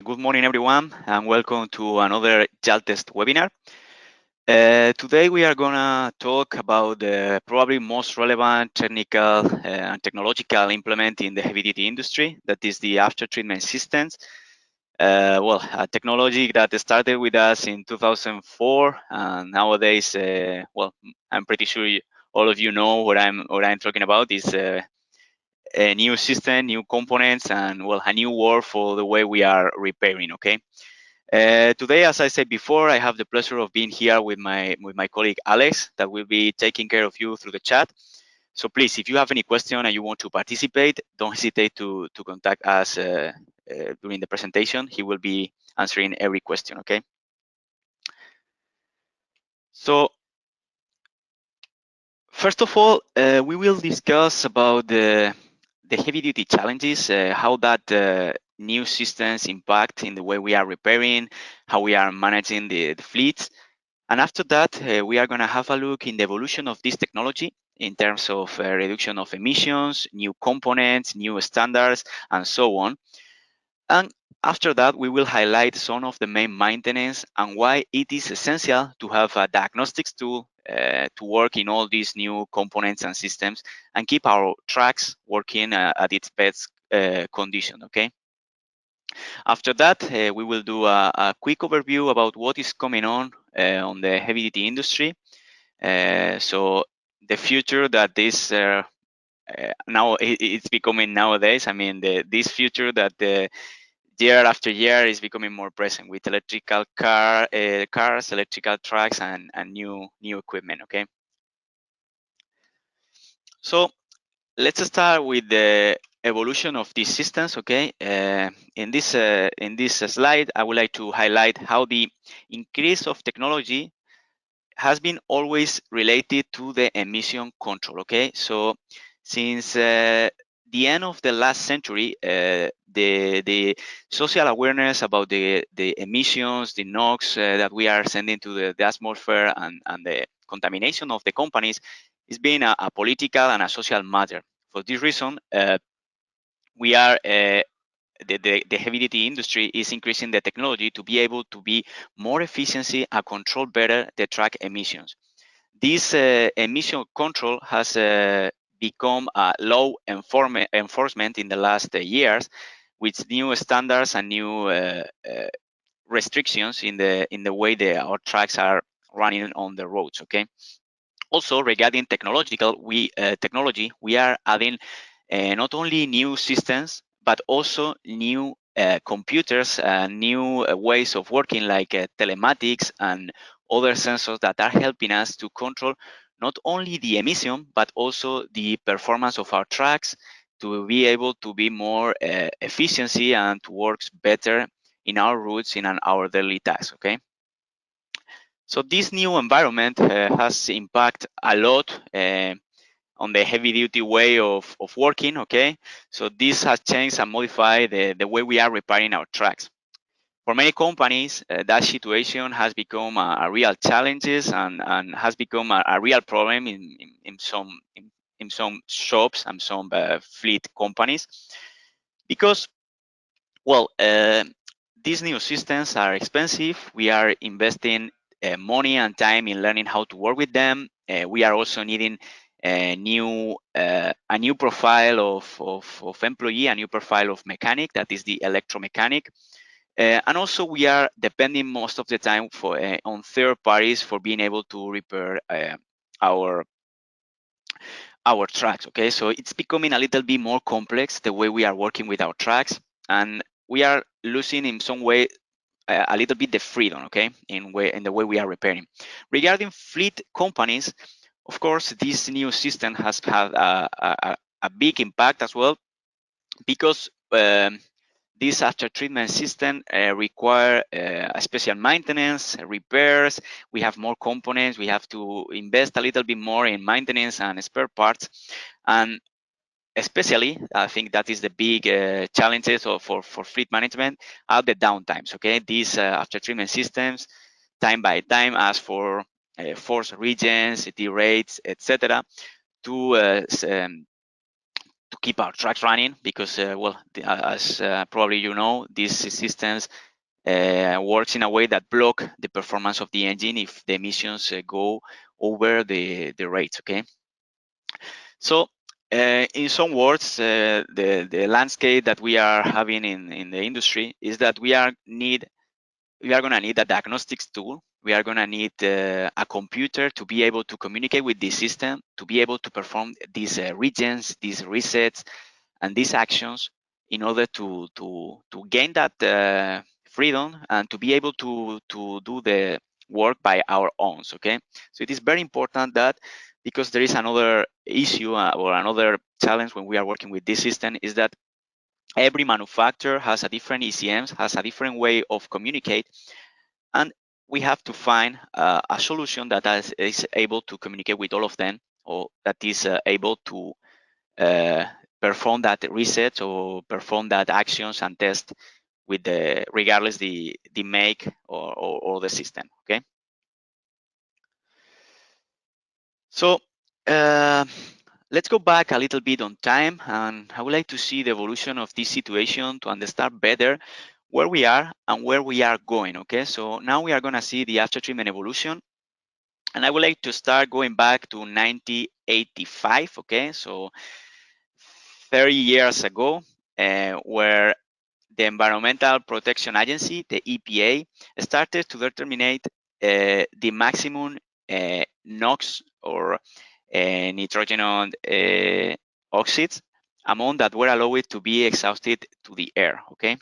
Good morning, everyone, and welcome to another Jaltest webinar. Today, we are going to talk about the probably most relevant technical and technological implement in the heavy-duty industry, that is the after-treatment systems. A technology that started with us in 2004, and nowadays, I'm pretty sure all of you know what I'm talking about. Is a new system, new components, and a new world for the way we are repairing. Okay. Today, as I said before, I have the pleasure of being here with my colleague Alex, that will be taking care of you through the chat. So please, if you have any question and you want to participate, don't hesitate to contact us during the presentation. He will be answering every question. Okay. So first of all, we will discuss about the heavy-duty challenges, how that new systems impact in the way we are repairing, how we are managing the fleets. And after that, we are going to have a look in the evolution of this technology in terms of reduction of emissions, new components, new standards, and so on. And after that, we will highlight some of the main maintenance and why it is essential to have a diagnostics tool to work in all these new components and systems and keep our tracks working at its best condition. Okay. After that, we will do a quick overview about what is coming on the heavy-duty industry. So the future that is now it's becoming nowadays. I mean, this future that year after year is becoming more present with electrical cars, electrical trucks, and new equipment. Okay. So let's start with the evolution of these systems. Okay. In this slide, I would like to highlight how the increase of technology has been always related to the emission control. Okay, so since the end of the last century, the social awareness about the emissions, the NOx that we are sending to the atmosphere, and the contamination of the companies is being a political and a social matter. For this reason, we are the heavy duty industry is increasing the technology to be able to be more efficiency and control better the truck emissions. This emission control has become law enforcement in the last years, with new standards and new restrictions in the way our trucks are running on the roads. Okay. Also, regarding technology, we are adding not only new systems but also new computers, new ways of working, like telematics and other sensors that are helping us to control not only the emission but also the performance of our trucks, to be able to be more efficiency and to work better in our routes in our daily tasks. Okay. So this new environment has impact a lot on the heavy duty way of working. Okay. So this has changed and modified the way we are repairing our trucks. For many companies, that situation has become a real challenges and has become a real problem in some shops and some fleet companies, because these new systems are expensive. We are investing money and time in learning how to work with them. We are also needing a new profile of employee, a new profile of mechanic, that is the electromechanic. And also, we are depending most of the time on third parties for being able to repair our trucks. Okay, so it's becoming a little bit more complex the way we are working with our trucks, and we are losing in some way a little bit the freedom. Okay, in the way we are repairing. Regarding fleet companies, of course, this new system has had a big impact as well, because this after treatment system require a special maintenance, repairs. We have more components. We have to invest a little bit more in maintenance and spare parts. And especially, I think that is the big challenges for fleet management are the downtimes. Okay, these after treatment systems, time by time, ask for force regions, city rates, etc., to to keep our trucks running, because as probably you know, these systems works in a way that block the performance of the engine if the emissions go over the rates. Okay, so in some words, the landscape that we are having in the industry is that we are going to need a diagnostics tool. We are going to need a computer to be able to communicate with the system, to be able to perform these regions, these resets, and these actions in order to gain that freedom and to be able to do the work by our own. Okay, so it is very important that, because there is another issue or another challenge when we are working with this system, is that every manufacturer has a different ECMs, has a different way of communicate, and we have to find a solution that is able to communicate with all of them, or that is able to uh, perform that reset or perform that actions and test with the regardless the make or the system. Okay, so uh, let's go back a little bit on time, and I would like to see the evolution of this situation to understand better where we are and where we are going. Okay, so now we are going to see the after treatment evolution, and I would like to start going back to 1985. Okay, so 30 years ago, where the Environmental Protection Agency, the EPA, started to determine the maximum NOx or nitrogen oxides amount that were allowed to be exhausted to the air. Okay.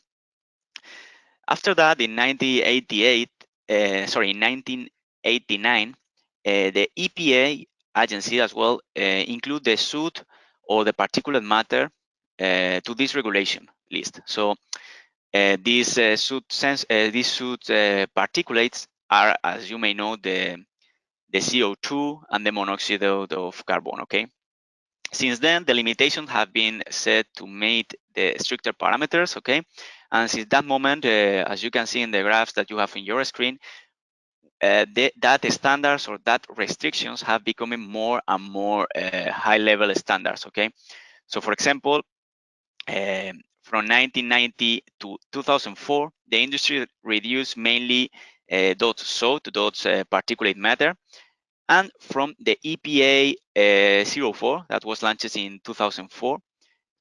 After that, in 1989, the EPA agency as well include the soot or the particulate matter to this regulation list. So these soot particulates are, as you may know, the CO2 and the monoxide of carbon. Okay. Since then, the limitations have been set to meet the stricter parameters. Okay. And since that moment, as you can see in the graphs that you have in your screen, that standards or that restrictions have become more and more high-level standards. Okay. So, for example, from 1990 to 2004, the industry reduced mainly DOTS particulate matter. And from the EPA 04 that was launched in 2004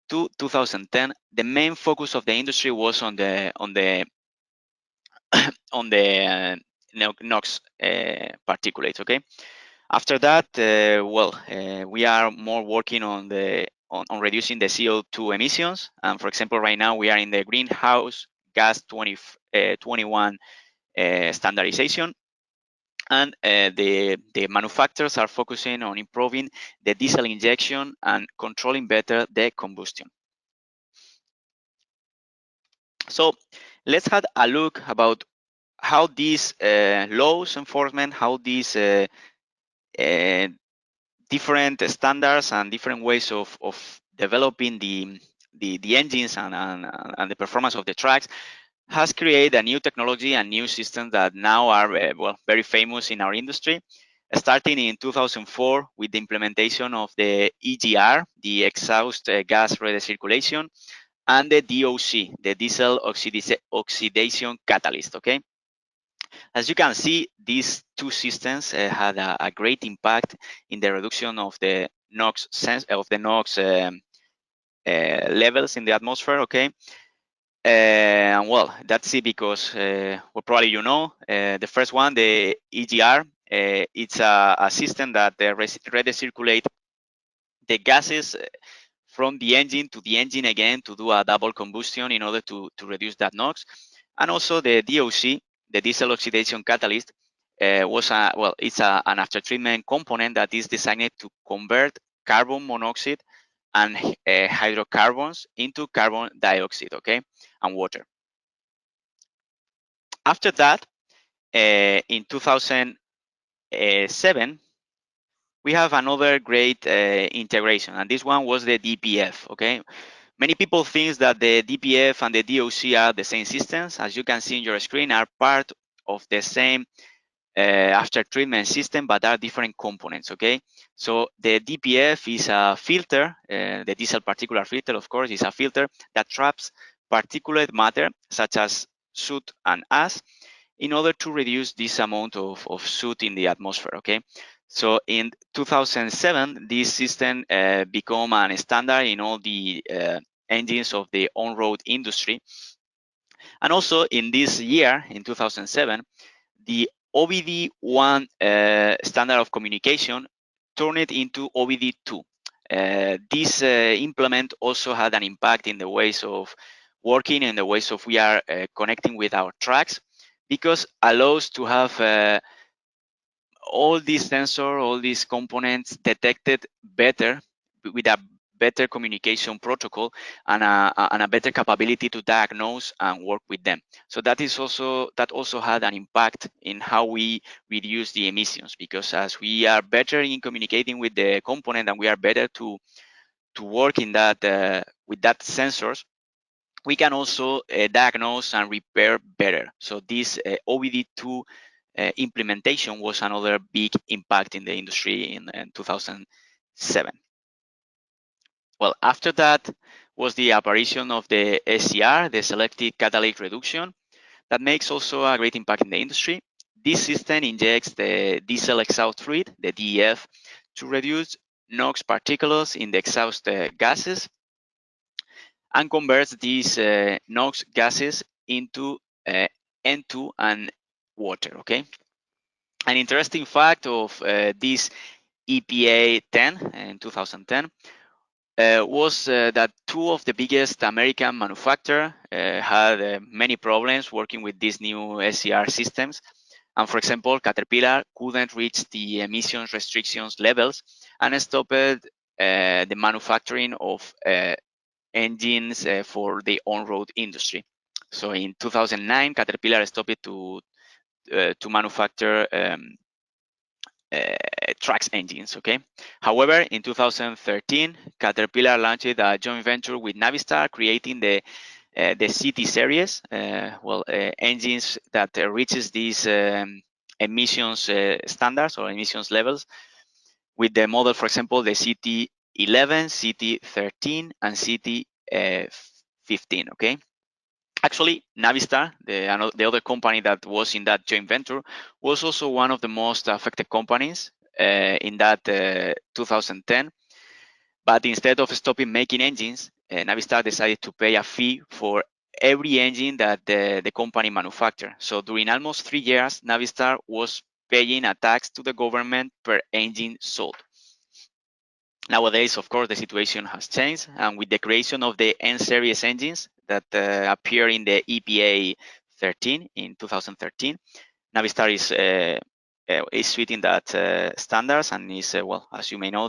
to 2010, the main focus of the industry was on the NOx particulates. Okay. After that, we are more working on reducing the CO2 emissions. And for example, right now we are in the greenhouse gas 21 standardization. And the manufacturers are focusing on improving the diesel injection and controlling better the combustion. So let's have a look about how these laws enforcement, how these uh, different standards and different ways of developing the engines and the performance of the trucks has created a new technology and new systems that now are very famous in our industry. Starting in 2004 with the implementation of the EGR, the exhaust gas recirculation, and the DOC, the diesel oxidation catalyst. Okay, as you can see, these two systems had a great impact in the reduction of the NOx levels in the atmosphere. Okay, and that's it because probably you know the first one, the EGR. It's a system that recirculate the gases from the engine to the engine again to do a double combustion in order to reduce that NOx. And also the DOC, the diesel oxidation catalyst, it's an after treatment component that is designed to convert carbon monoxide and hydrocarbons into carbon dioxide, okay, and water. After that, in 2007, we have another great integration, and this one was the DPF, okay. Many people think that the DPF and the DOC are the same systems. As you can see in your screen, are part of the same after treatment system, but are different components. Okay, so the DPF is a filter, the diesel particulate filter, of course, is a filter that traps particulate matter such as soot and ash in order to reduce this amount of soot in the atmosphere. Okay, so in 2007, this system became a standard in all the engines of the on-road industry, and also in this year, in 2007, the OBD1 standard of communication turned it into OBD2. This implement also had an impact in the ways of working and the ways of we are connecting with our tracks, because allows to have all these sensor, all these components detected better with a better communication protocol and a better capability to diagnose and work with them. So that also had an impact in how we reduce the emissions, because as we are better in communicating with the component and we are better to work in that with that sensors, we can also diagnose and repair better. So this OBD2 implementation was another big impact in the industry in 2007. Well, after that was the apparition of the SCR, the selective catalytic reduction, that makes also a great impact in the industry. This system injects the diesel exhaust fluid, the DEF, to reduce NOx particles in the exhaust gases, and converts these NOx gases into N2 and water. Okay. An interesting fact of this EPA 10 in 2010 was that two of the biggest American manufacturers had many problems working with these new SCR systems. And for example, Caterpillar couldn't reach the emissions restrictions levels and stopped the manufacturing of engines for the on-road industry. So in 2009, Caterpillar stopped to manufacture trucks engines. Okay. However, in 2013, Caterpillar launched a joint venture with Navistar, creating the CT series, engines that reaches these emissions standards or emissions levels with the model, for example, the CT11, CT13, and CT15. Okay. Actually, Navistar, the other company that was in that joint venture, was also one of the most affected companies in that 2010. But instead of stopping making engines, Navistar decided to pay a fee for every engine that the company manufactured. So during almost 3 years, Navistar was paying a tax to the government per engine sold. Nowadays, of course, the situation has changed, and with the creation of the N-series engines that appear in the EPA 13 in 2013, Navistar is suiting that standards and is, as you may know,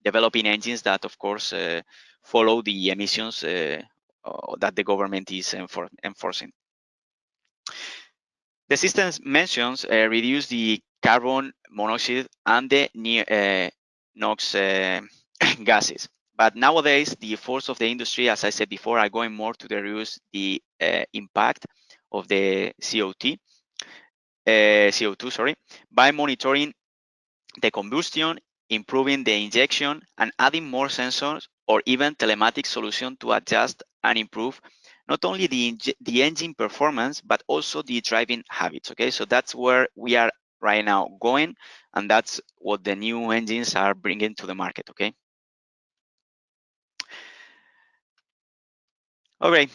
developing engines that, of course, follow the emissions that the government is enforcing. The system mentions reduce the carbon monoxide and the NOx gases. But nowadays, the efforts of the industry, as I said before, are going more to reduce the impact of the CO2, sorry, by monitoring the combustion, improving the injection, and adding more sensors or even telematic solution to adjust and improve not only the engine performance, but also the driving habits. Okay, so that's where we are right now going, and that's what the new engines are bringing to the market. Okay. All right.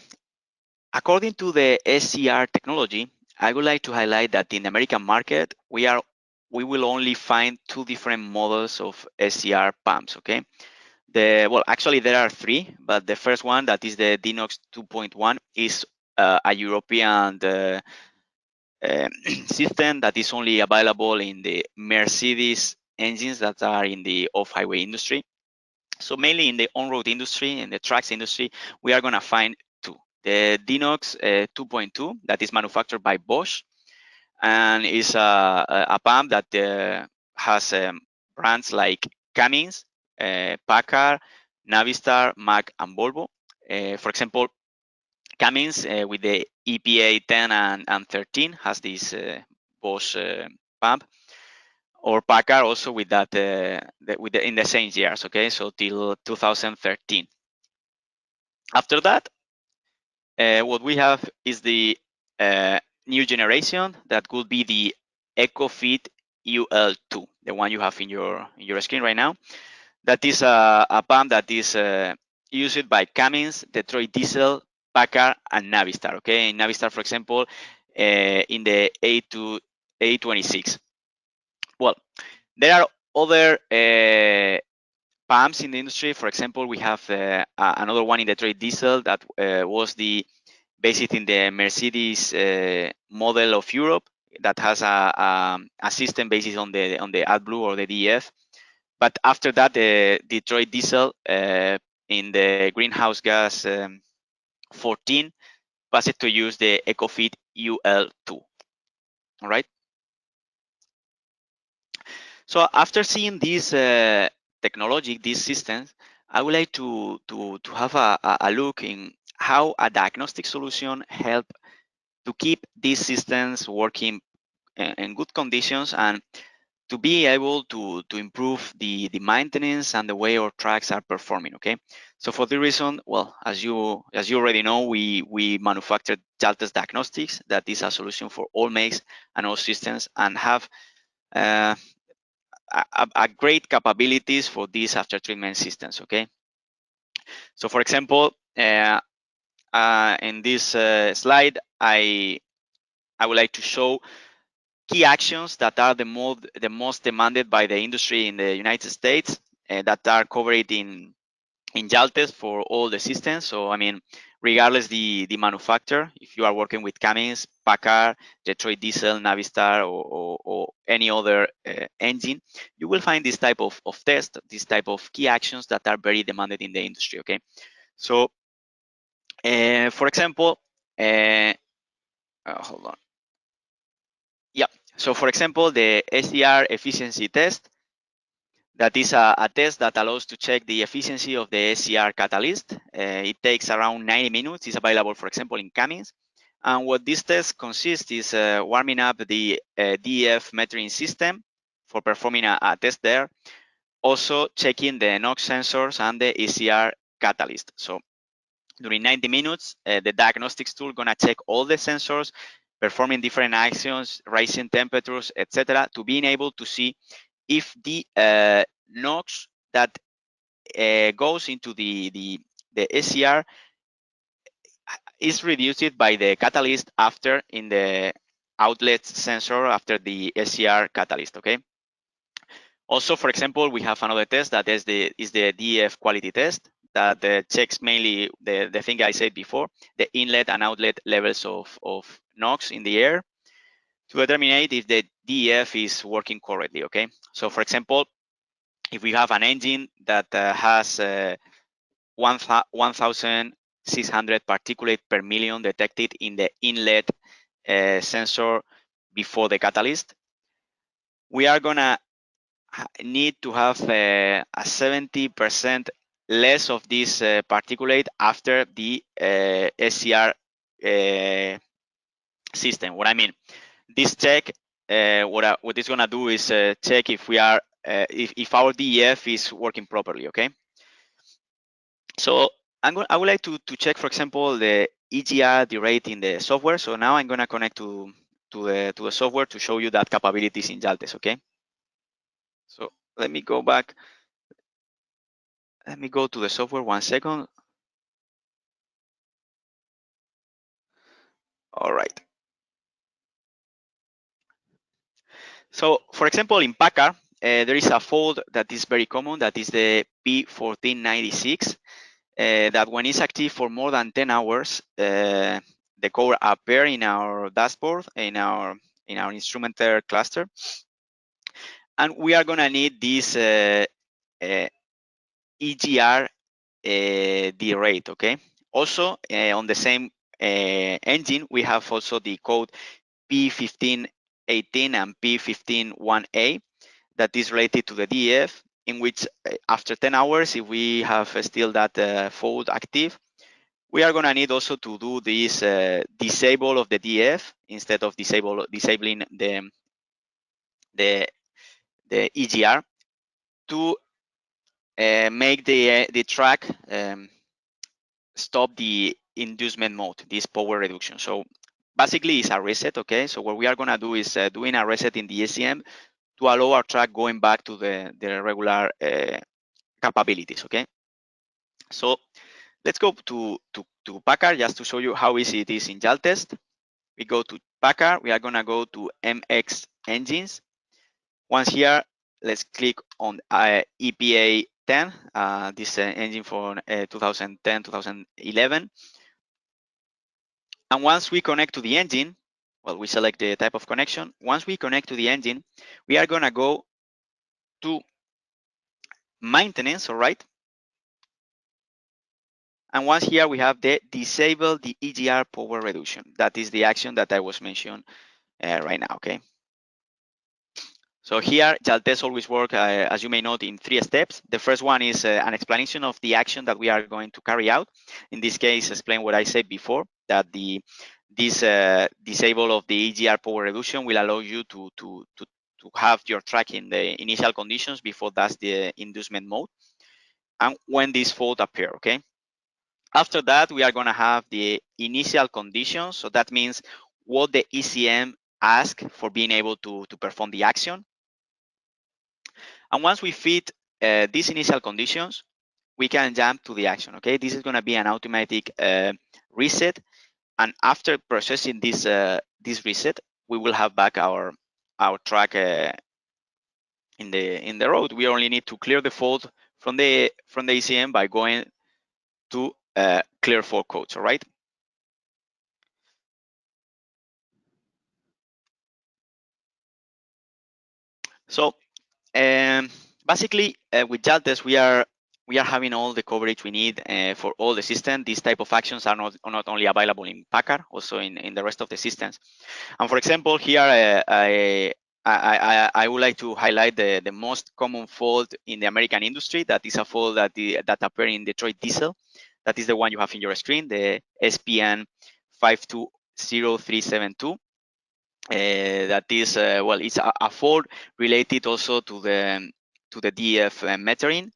According to the SCR technology, I would like to highlight that in the American market, we will only find two different models of SCR pumps. Okay. Actually there are three, but the first one, that is the DINOX 2.1, is a European system that is only available in the Mercedes engines that are in the off-highway industry. So mainly in the on-road industry, in the trucks industry, we are going to find two. The DINOX 2.2 that is manufactured by Bosch and is a pump that has brands like Cummins, Packard, Navistar, Mack, and Volvo. For example, Cummins with the EPA 10 and 13 has this Bosch pump, or Packard also with that in the same years. Okay, so till 2013. After that, what we have is the new generation that could be the EcoFit UL2, the one you have in your screen right now. That is a pump that is used by Cummins, Detroit Diesel, Packard, and Navistar. Okay, in Navistar, for example, in the A26. Well, there are other pumps in the industry. For example, we have another one in Detroit Diesel that was based in the Mercedes model of Europe that has a system based on the AdBlue or the DEF. But after that, the Detroit Diesel in the greenhouse gas 14 passed to use the EcoFit UL2. All right. So after seeing this technology, these systems, I would like to have a look in how a diagnostic solution help to keep these systems working in good conditions and to be able to improve the maintenance and the way our tracks are performing. Okay, so for the reason, well, as you already know, we manufacture Jaltest Diagnostics, that is a solution for all makes and all systems, and have uh, a great capabilities for these after treatment systems. Okay, so for example, in this slide, I would like to show key actions that are the most demanded by the industry in the United States that are covered in Jaltest for all the systems. So I mean, regardless the manufacturer, if you are working with Cummins, Packard, Detroit Diesel, Navistar, or any other engine, you will find this type of test, this type of key actions that are very demanded in the industry. Okay, so for example, hold on. Yeah. So for example, the SCR efficiency test, that is a test that allows to check the efficiency of the SCR catalyst. It takes around 90 minutes. It's available, for example, in Cummins. And what this test consists is warming up the DEF metering system for performing a test there. Also checking the NOx sensors and the ECR catalyst. So during 90 minutes, the diagnostics tool gonna check all the sensors, performing different actions, rising temperatures, etc., to being able to see if the NOx that goes into the SCR is reduced by the catalyst after in the outlet sensor after the SCR catalyst. Okay. Also, for example, we have another test that is the DF quality test that checks mainly the thing I said before, the inlet and outlet levels of NOx in the air to determine if the DEF is working correctly. Okay. So, for example, if we have an engine that has 1,600 particulate per million detected in the inlet sensor before the catalyst, we are gonna need to have a 70% less of this particulate after the SCR system. What I mean, this check, what it's gonna do is check if we are if our DEF is working properly. Okay. So I would like to check, for example, the EGR rate in the software. So now I'm gonna connect to the software to show you that capabilities in Jaltest. Okay. So let me go back. Let me go to the software 1 second. All right. So for example, in Packard, there is a fault that is very common. That is the P1496. That when it's active for more than 10 hours, the code appear in our dashboard, in our instrumenter cluster, and we are gonna need this EGR rate. Okay. Also, on the same engine, we have also the code P1518 and P151A that is related to the DEF, in which after 10 hours, if we have still that fault active, we are gonna need also to do this disable of the DEF instead of disabling the EGR to make the track stop the inducement mode, this power reduction. So basically it's a reset, okay? So what we are gonna do is doing a reset in the SCM to allow our track going back to the regular capabilities, okay? So let's go to Packard just to show you how easy it is in Jaltest. We go to Packard, we are gonna go to MX engines. Once here, let's click on EPA 10, this engine for 2010, 2011. And once we connect to the engine, well, we select the type of connection. Once we connect to the engine, we are gonna go to maintenance, all right? And once here we have the disable the EGR power reduction. That is the action that I was mentioning right now, okay? So here, Jaltest always work, as you may note, in 3 steps. The first one is an explanation of the action that we are going to carry out. In this case, explain what I said before, that this disable of the EGR power reduction will allow you to have your track in the initial conditions before that's the inducement mode, and when this fault appear, okay? After that, we are gonna have the initial conditions. So that means what the ECM asks for being able to perform the action. And once we fit these initial conditions, we can jump to the action, okay? This is gonna be an automatic reset. And after processing this this reset, we will have back our track in the road. We only need to clear the fault from the ECM by going to clear fault codes, all right? So basically, with Jaltest, we are having all the coverage we need for all the systems. These type of actions are not only available in Packard, also in the rest of the systems. And for example, here I would like to highlight the most common fault in the American industry. That is a fault that appear in Detroit diesel. That is the one you have in your screen, the SPN 520372. That is well, it's a fault related also to the DF metering,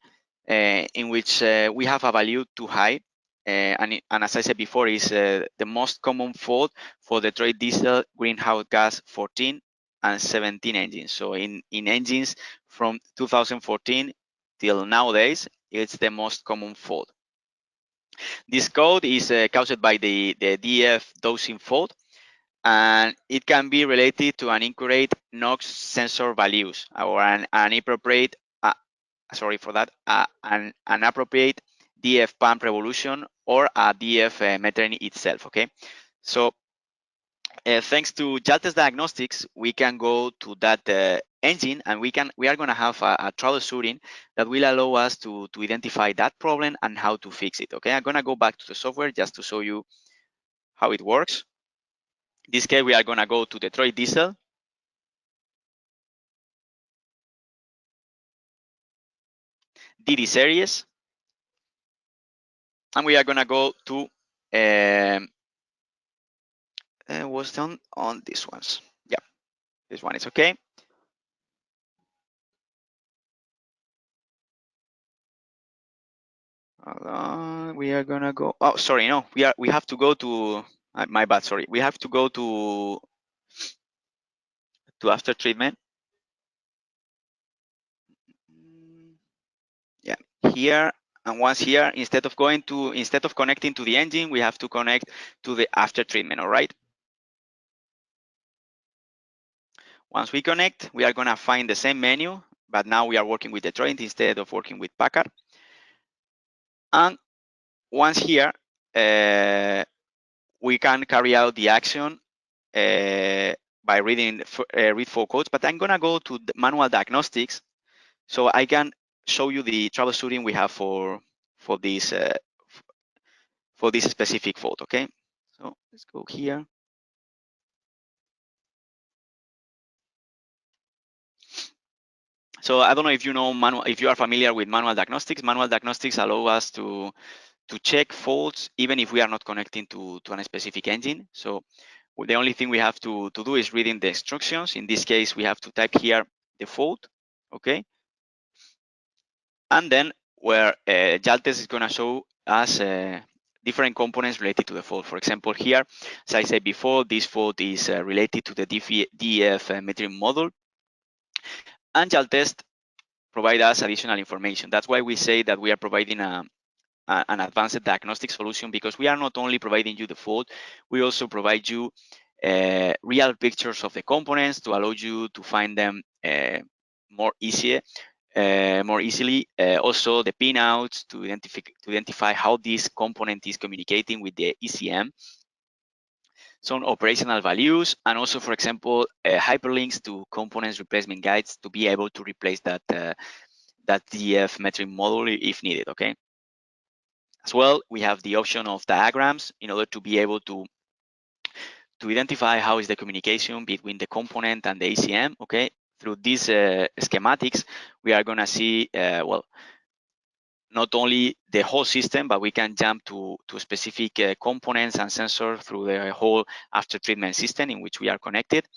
in which we have a value too high, and as I said before, is the most common fault for the Detroit diesel greenhouse gas 14 and 17 engines. So in engines from 2014 till nowadays, it's the most common fault. This code is caused by the DF dosing fault, and it can be related to an incorrect NOx sensor values or an inappropriate, sorry for that, an appropriate DF pump revolution or a DF metering itself, okay? So thanks to Jaltest Diagnostics, we can go to that engine, and we are gonna have a troubleshooting that will allow us to identify that problem and how to fix it, okay? I'm gonna go back to the software just to show you how it works. In this case, we are gonna go to Detroit diesel. DD series, and we are gonna go to was done on these ones. Yeah, this one is okay. Hold on, we are gonna go. Oh, sorry, no, we have to go to. My bad, sorry. We have to go to Aftertreatment. Yeah, here, and once here, instead of connecting to the engine, we have to connect to the Aftertreatment. All right. Once we connect, we are gonna find the same menu, but now we are working with Detroit instead of working with Packard. And once here, we can carry out the action by reading read for codes, but I'm gonna go to the manual diagnostics so I can show you the troubleshooting we have for this specific fault, okay? So let's go here. So I don't know if you know if you are familiar with manual diagnostics. Manual diagnostics allow us to check faults even if we are not connecting to a specific engine. So the only thing we have to do is reading the instructions. In this case, we have to type here the fault, okay? And then where Jaltest is going to show us different components related to the fault. For example, here, as I said before, this fault is related to the DEF metering module, and Jaltest provide us additional information. That's why we say that we are providing an advanced diagnostic solution, because we are not only providing you the fault, we also provide you real pictures of the components to allow you to find them more easily. Also the pinouts to identify how this component is communicating with the ECM. Some operational values, and also, for example, hyperlinks to components replacement guides to be able to replace that DF metric model if needed, okay? As well, we have the option of diagrams in order to be able to identify how is the communication between the component and the ECM, okay? Through these schematics, we are gonna see, well, not only the whole system, but we can jump to specific components and sensors through the whole after treatment system in which we are connected.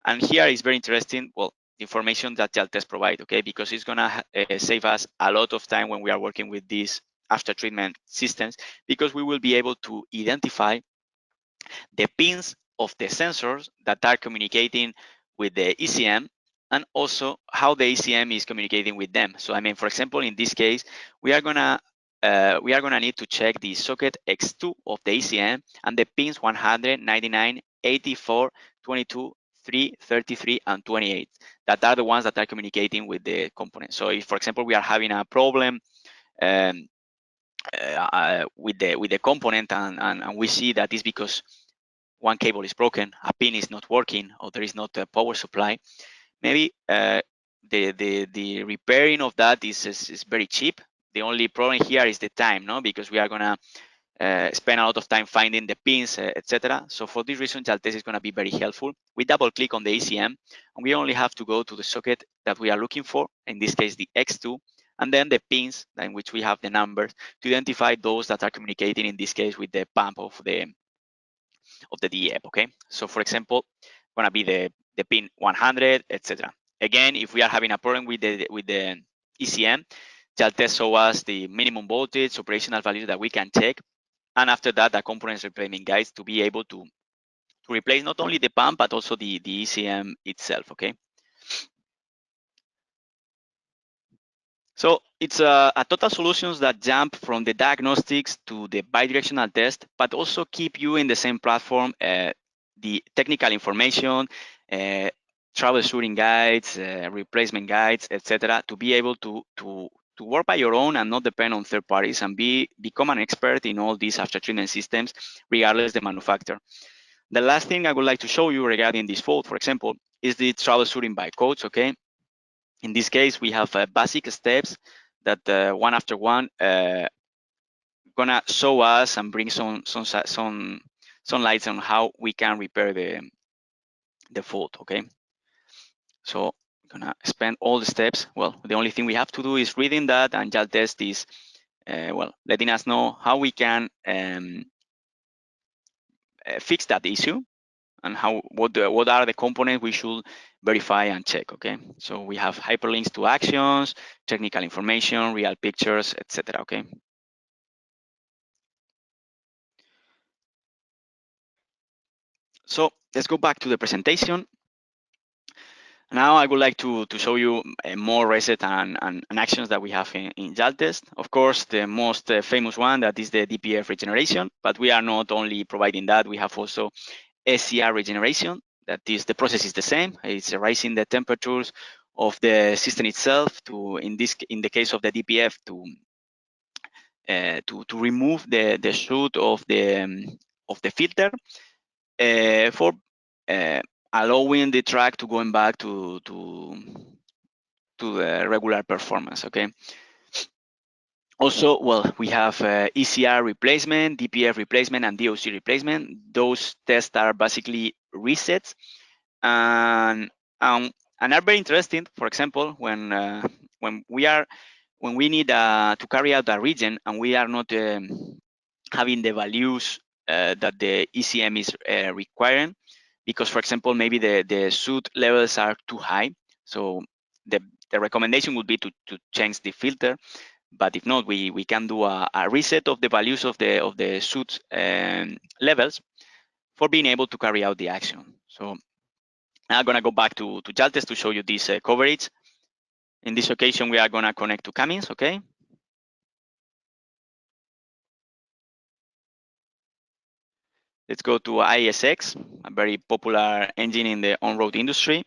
And here is very interesting, well, the information that Jaltest provide, okay, because it's gonna save us a lot of time when we are working with these after treatment systems, because we will be able to identify the pins of the sensors that are communicating with the ECM, and also how the ECM is communicating with them. So I mean, for example, in this case, we are gonna need to check the socket X2 of the ECM and the pins 100, 99, 84, 22, 3, 33, and 28. That are the ones that are communicating with the component. So if, for example, we are having a problem with the component, and we see that is because one cable is broken, a pin is not working, or there is not a power supply, maybe the repairing of that is very cheap. The only problem here is the time, no? Because we are gonna spend a lot of time finding the pins, etc. So for this reason, Jaltest is gonna be very helpful. We double click on the ECM, and we only have to go to the socket that we are looking for, in this case, the X2, and then the pins in which we have the numbers to identify those that are communicating, in this case, with the pump of the DEP, okay? So for example, gonna be the pin 100, etc. Again, if we are having a problem with the ECM, Jaltest show us the minimum voltage, operational values that we can check, and after that, the components replacement guides to be able to replace not only the pump but also the ECM itself, okay? So it's a total solutions that jump from the diagnostics to the bidirectional test, but also keep you in the same platform, the technical information, troubleshooting guides, replacement guides, etc., to be able to work by your own and not depend on third parties, and become an expert in all these after treatment systems, regardless the manufacturer. The last thing I would like to show you regarding this fault, for example, is the troubleshooting by codes, okay? In this case, we have basic steps that one after one gonna show us and bring some lights on how we can repair the fault, okay? So I'm gonna spend all the steps. Well, the only thing we have to do is reading that, and Jaltest is well, letting us know how we can fix that issue, and what are the components we should verify and check, okay? So we have hyperlinks to actions, technical information, real pictures, etc., okay? So let's go back to the presentation. Now I would like to show you more reset and actions that we have in Jaltest. Of course, the most famous one, that is the DPF regeneration, but we are not only providing that, we have also SCR regeneration. That is, the process is the same. It's raising the temperatures of the system itself to, in the case of the DPF, to remove the soot of the filter for allowing the track to going back to the regular performance, okay? Also, well, we have ECR replacement, DPF replacement, and DOC replacement. Those tests are basically resets, and are very interesting. For example, when we need to carry out a regen and we are not having the values that the ECM is requiring, because, for example, maybe the soot levels are too high. So the recommendation would be to change the filter. But if not, we can do a reset of the values of the soot levels for being able to carry out the action. So I'm gonna go back to Jaltest to show you this coverage. In this occasion, we are gonna connect to Cummins, okay? Let's go to ISX, a very popular engine in the on-road industry.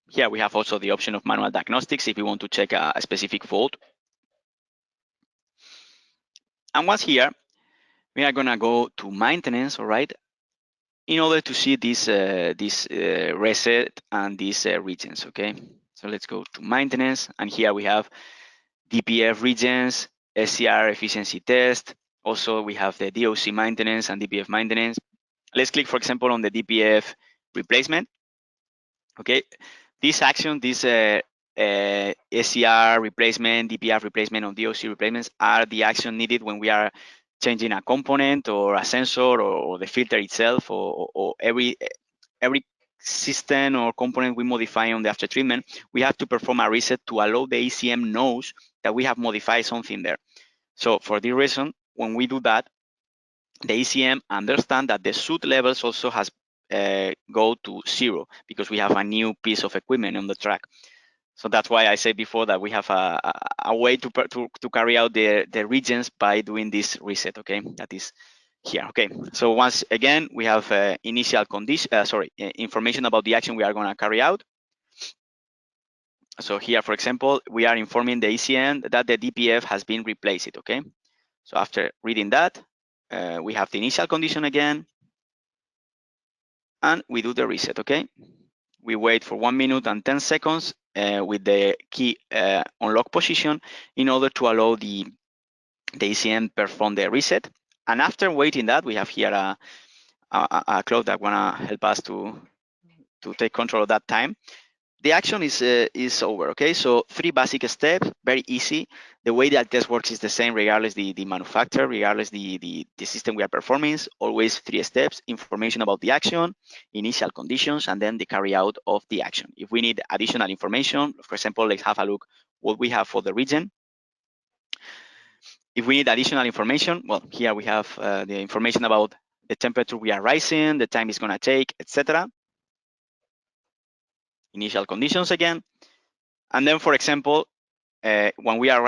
Here we have also the option of manual diagnostics if you want to check a specific fault. And once here, we are gonna go to maintenance, all right, in order to see this reset and these regions, okay? So let's go to maintenance, and here we have DPF regions, SCR efficiency test. Also, we have the DOC maintenance and DPF maintenance. Let's click, for example, on the DPF replacement. Okay, this action, this SCR replacement, DPF replacement, or DOC replacements are the action needed when we are changing a component or a sensor or the filter itself or every system or component we modify on the after treatment. We have to perform a reset to allow the ACM knows that we have modified something there. So for this reason, when we do that, the ACM understand that the soot levels also has go to 0 because we have a new piece of equipment on the track. So that's why I said before that we have a way to carry out the regions by doing this reset, okay? That is here, okay? So once again, we have initial condition, information about the action we are gonna carry out. So here, for example, we are informing the ACM that the DPF has been replaced, okay? So after reading that, we have the initial condition again, and we do the reset, okay? We wait for 1 minute and 10 seconds with the key on lock position in order to allow the ACM perform the reset. And after waiting that, we have here a clock that wanna help us to take control of that time. The action is over, okay? So 3 basic steps, very easy. The way that test works is the same regardless the manufacturer, regardless the system we are performing. Always 3 steps: information about the action, initial conditions, and then the carry out of the action. If we need additional information, for example, let's have a look what we have for the region. If we need additional information, well, here we have the information about the temperature we are rising, the time it's gonna take, etc. Initial conditions again. And then, for example, when we are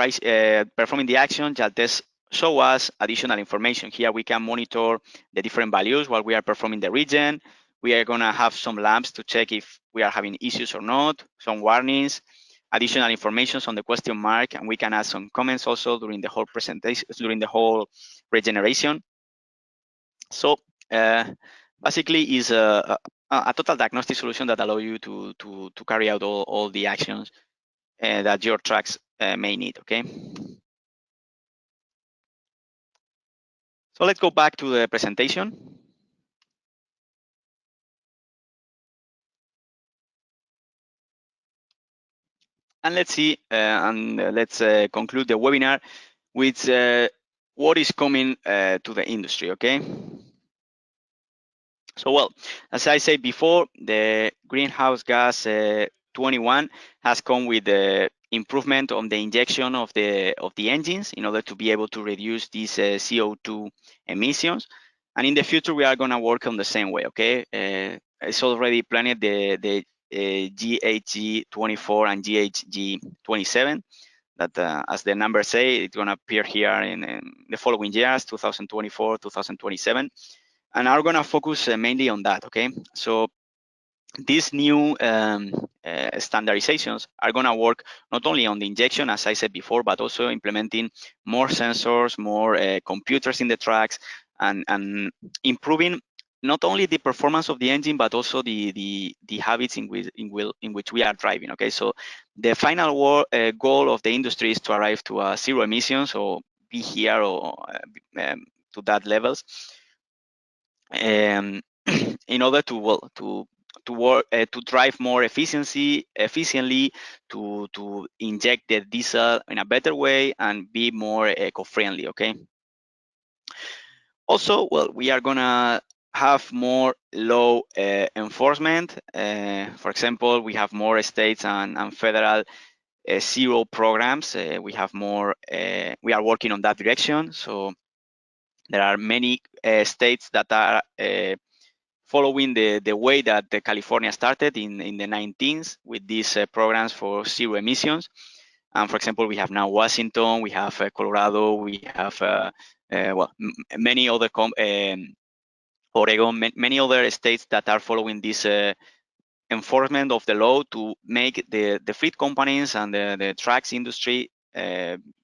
performing the action, Jaltest show us additional information. Here we can monitor the different values while we are performing the region. We are gonna have some lamps to check if we are having issues or not, some warnings, additional information on the question mark, and we can add some comments also during the whole presentation, during the whole regeneration. So basically is a total diagnostic solution that allow you to carry out all the actions that your tracks may need, okay? So let's go back to the presentation. And let's see, let's conclude the webinar with what is coming to the industry, okay? So, well, as I said before, the greenhouse gas 21 has come with the improvement on the injection of the engines in order to be able to reduce these CO2 emissions. And in the future, we are going to work on the same way, okay? It's already planned the GHG 24 and GHG 27 that, as the numbers say, it's going to appear here in the following years, 2024, 2027. And are going to focus mainly on that, okay? So these new standardizations are going to work not only on the injection, as I said before, but also implementing more sensors, more computers in the tracks, and improving not only the performance of the engine, but also the habits in which we are driving, okay? So the final goal of the industry is to arrive to 0 emissions or be here or to that levels. In order to work to drive more efficiently, to inject the diesel in a better way and be more eco-friendly, okay? Also, well, we are gonna have more law enforcement. For example, we have more states and federal zero programs. We have more. We are working on that direction. So there are many states that are following the way that California started in the 19th with these programs for zero emissions. And for example, we have now Washington, we have Colorado, we have well, many other Oregon, many other states that are following this enforcement of the law to make the fleet companies and the trucks industry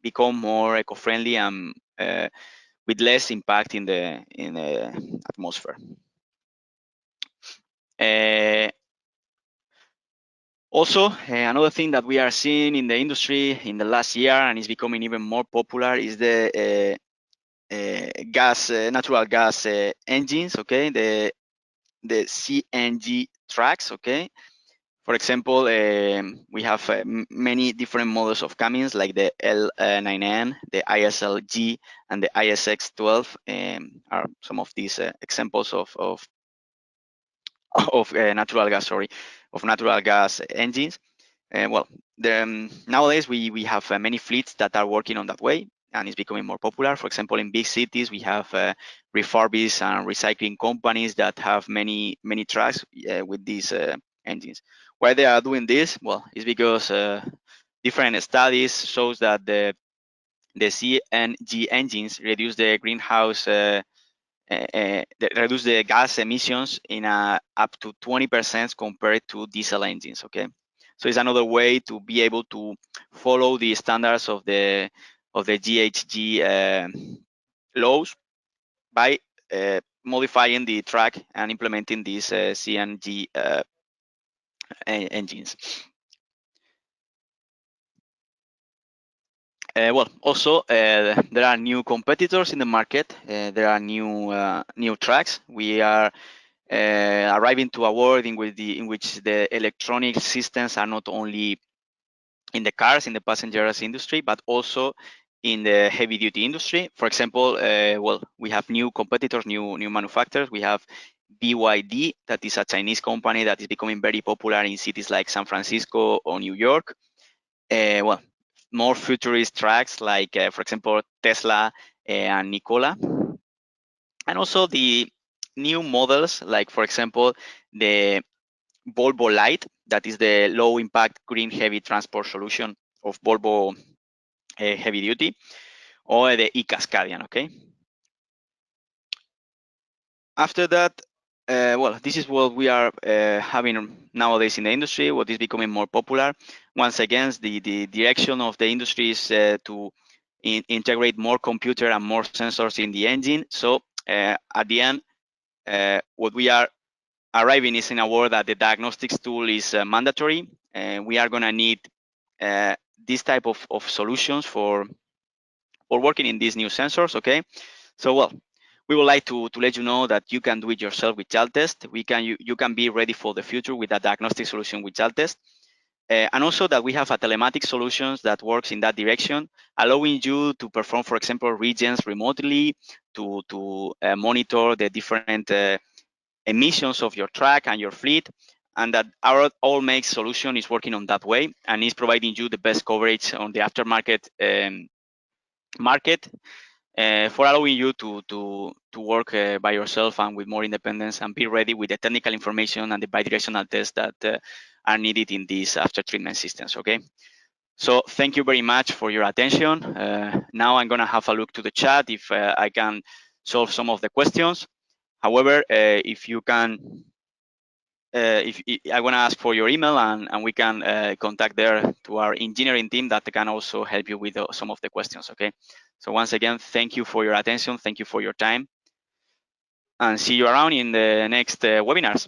become more eco-friendly and with less impact in the atmosphere. Also, another thing that we are seeing in the industry in the last year and is becoming even more popular is the natural gas engines. Okay, the CNG trucks. Okay, for example, we have many different models of Cummins like the L9N, the ISLG, and the ISX12 are some of these examples of natural gas. Sorry, of natural gas engines. Well, nowadays we have many fleets that are working on that way, and it's becoming more popular. For example, in big cities, we have refurbished and recycling companies that have many trucks with these engines. Why they are doing this? Well, it's because different studies shows that the CNG engines reduce the greenhouse reduce the gas emissions in up to 20% compared to diesel engines. Okay, so it's another way to be able to follow the standards of the GHG laws by modifying the track and implementing these CNG engines. Well, also there are new competitors in the market. There are new tracks. We are arriving to a world in which the electronic systems are not only in the cars, in the passengers industry, but also in the heavy duty industry. For example, well, we have new competitors, new manufacturers. We have BYD, that is a Chinese company that is becoming very popular in cities like San Francisco or New York. Well, more futurist tracks like, for example, Tesla and Nikola. And also the new models, like, for example, the Volvo Light, that is the low impact green heavy transport solution of Volvo Heavy Duty, or the e-Cascadian. Okay. After that, well, this is what we are having nowadays in the industry, what is becoming more popular. Once again, the direction of the industry is to integrate more computer and more sensors in the engine. So at the end, what we are arriving is in a world that the diagnostics tool is mandatory, and we are going to need this type of solutions for working in these new sensors. Okay, so well, we would like to let you know that you can do it yourself with Jaltest. You can be ready for the future with a diagnostic solution with Jaltest. And also that we have a telematic solutions that works in that direction, allowing you to perform, for example, regens remotely, to monitor the different emissions of your truck and your fleet, and that our all makes solution is working on that way and is providing you the best coverage on the aftermarket market for allowing you to work by yourself and with more independence and be ready with the technical information and the bidirectional tests that are needed in these after treatment systems. Okay, so thank you very much for your attention. Now I'm going to have a look to the chat if I can solve some of the questions. However, if you can, if I want to ask for your email and we can contact there to our engineering team that can also help you with some of the questions. Okay. So once again, thank you for your attention. Thank you for your time, and see you around in the next webinars.